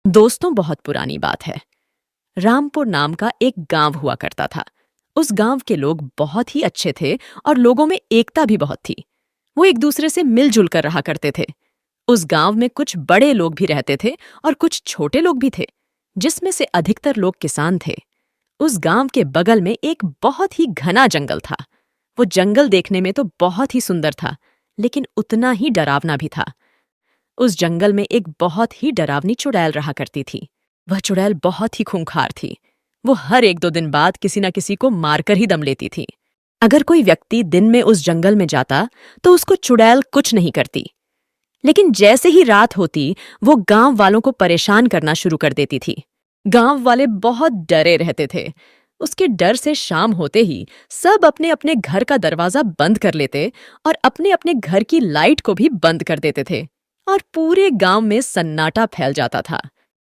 दोस्तों, बहुत पुरानी बात है। रामपुर नाम का एक गांव हुआ करता था। उस गांव के लोग बहुत ही अच्छे थे और लोगों में एकता भी बहुत थी। वो एक दूसरे से मिलजुल कर रहा करते थे। उस गांव में कुछ बड़े लोग भी रहते थे और कुछ छोटे लोग भी थे, जिसमें से अधिकतर लोग किसान थे। उस गांव के बगल में एक बहुत ही घना जंगल था। वो जंगल देखने में तो बहुत ही सुंदर था, लेकिन उतना ही डरावना भी था। उस जंगल में एक बहुत ही डरावनी चुड़ैल रहा करती थी। वह चुड़ैल बहुत ही खूंखार थी। वो हर एक दो दिन बाद किसी न किसी को मारकर ही दम लेती थी। अगर कोई व्यक्ति दिन में उस जंगल में जाता तो उसको चुड़ैल कुछ नहीं करती, लेकिन जैसे ही रात होती वो गांव वालों को परेशान करना शुरू कर देती थी। गांव वाले बहुत डरे रहते थे। उसके डर से शाम होते ही सब अपने अपने घर का दरवाजा बंद कर लेते और अपने अपने घर की लाइट को भी बंद कर देते थे, और पूरे गांव में सन्नाटा फैल जाता था।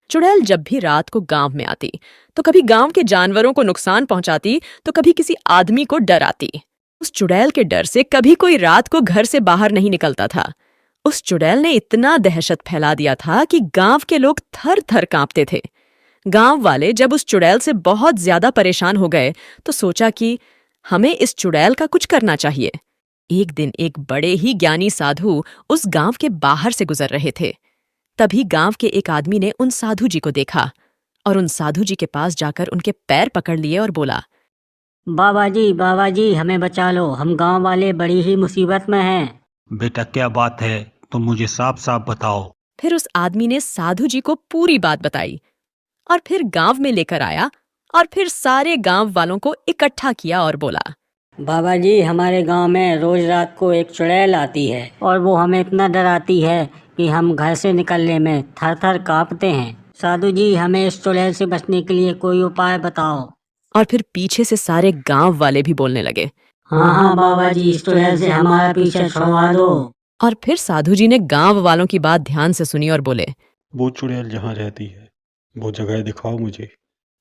चुड़ैल जब भी रात को गांव में आती तो कभी गांव के जानवरों को नुकसान पहुंचाती तो कभी किसी आदमी को डराती। उस चुड़ैल के डर से कभी कोई रात को घर से बाहर नहीं निकलता था। उस चुड़ैल ने इतना दहशत फैला दिया था कि गांव के लोग थर थर कांपते थे। गांव वाले जब उस चुड़ैल से बहुत ज्यादा परेशान हो गए तो सोचा कि हमें इस चुड़ैल का कुछ करना चाहिए। एक दिन एक बड़े ही ज्ञानी साधु उस गांव के बाहर से गुजर रहे थे। तभी गांव के एक आदमी ने उन साधु जी को देखा और उन साधु जी के पास जाकर उनके पैर पकड़ लिए और बोला, बाबा जी हमें बचा लो, हम गांव वाले बड़ी ही मुसीबत में हैं। बेटा क्या बात है, तुम मुझे साफ साफ बताओ। फिर उस आदमी ने साधु जी को पूरी बात बताई और फिर गांव में लेकर आया और फिर सारे गांव वालों को इकट्ठा किया और बोला, बाबा जी हमारे गांव में रोज रात को एक चुड़ैल आती है और वो हमें इतना डराती है कि हम घर से निकलने में थर थर कांपते हैं। साधु जी हमें इस चुड़ैल से बचने के लिए कोई उपाय बताओ। और फिर पीछे से सारे गांव वाले भी बोलने लगे। हाँ हाँ बाबा जी, इस चुड़ैल से हमारा पीछा छुड़वा दो। और फिर साधु जी ने गांव वालों की बात ध्यान से सुनी और बोले, वो चुड़ैल जहाँ रहती है वो जगह दिखाओ मुझे।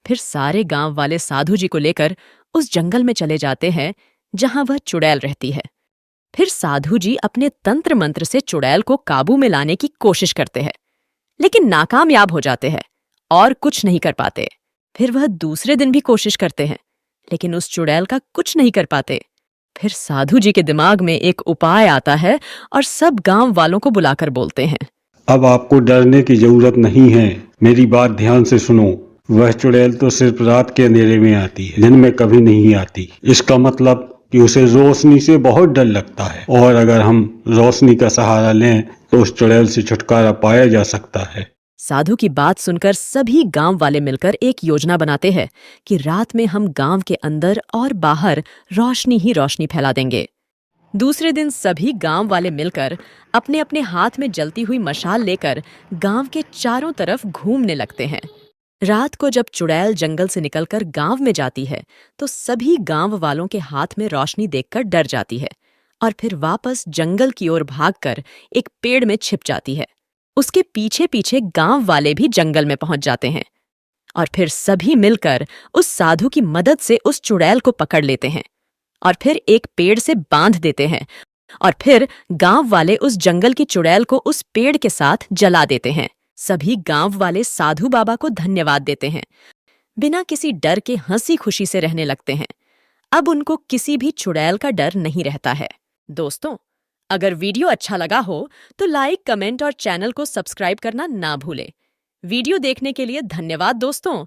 फिर सारे गांव वाले साधु जी को लेकर उस जंगल में चले जाते हैं जहां वह चुड़ैल रहती है। फिर साधु जी अपने तंत्र मंत्र से चुड़ैल को काबू में लाने की कोशिश करते हैं, लेकिन नाकामयाब हो जाते हैं और कुछ नहीं कर पाते। फिर वह दूसरे दिन भी कोशिश करते हैं, लेकिन उस चुड़ैल का कुछ नहीं कर पाते। फिर साधु जी के दिमाग में एक उपाय आता है और सब गांव वालों को बुलाकर बोलते हैं, अब आपको डरने की जरूरत नहीं है, मेरी बात ध्यान से सुनो। वह चुड़ैल तो सिर्फ रात के अंधेरे में आती है, दिन में कभी नहीं आती। इसका मतलब कि उसे रोशनी से बहुत डर लगता है, और अगर हम रोशनी का सहारा लें तो उस चुड़ैल से छुटकारा पाया जा सकता है। साधु की बात सुनकर सभी गांव वाले मिलकर एक योजना बनाते हैं कि रात में हम गांव के अंदर और बाहर रोशनी ही रोशनी फैला देंगे। दूसरे दिन सभी गांव वाले मिलकर अपने अपने हाथ में जलती हुई मशाल लेकर गांव के चारों तरफ घूमने लगते हैं। रात को जब चुड़ैल जंगल से निकलकर गांव में जाती है तो सभी गांव वालों के हाथ में रोशनी देखकर डर जाती है और फिर वापस जंगल की ओर भागकर एक पेड़ में छिप जाती है। उसके पीछे पीछे गांव वाले भी जंगल में पहुंच जाते हैं और फिर सभी मिलकर उस साधु की मदद से उस चुड़ैल को पकड़ लेते हैं और फिर एक पेड़ से बांध देते हैं, और फिर गांव वाले उस जंगल की चुड़ैल को उस पेड़ के साथ जला देते हैं। सभी गांव वाले साधु बाबा को धन्यवाद देते हैं। बिना किसी डर के हंसी खुशी से रहने लगते हैं। अब उनको किसी भी चुड़ैल का डर नहीं रहता है। दोस्तों, अगर वीडियो अच्छा लगा हो तो लाइक, कमेंट और चैनल को सब्सक्राइब करना ना भूलें। वीडियो देखने के लिए धन्यवाद दोस्तों।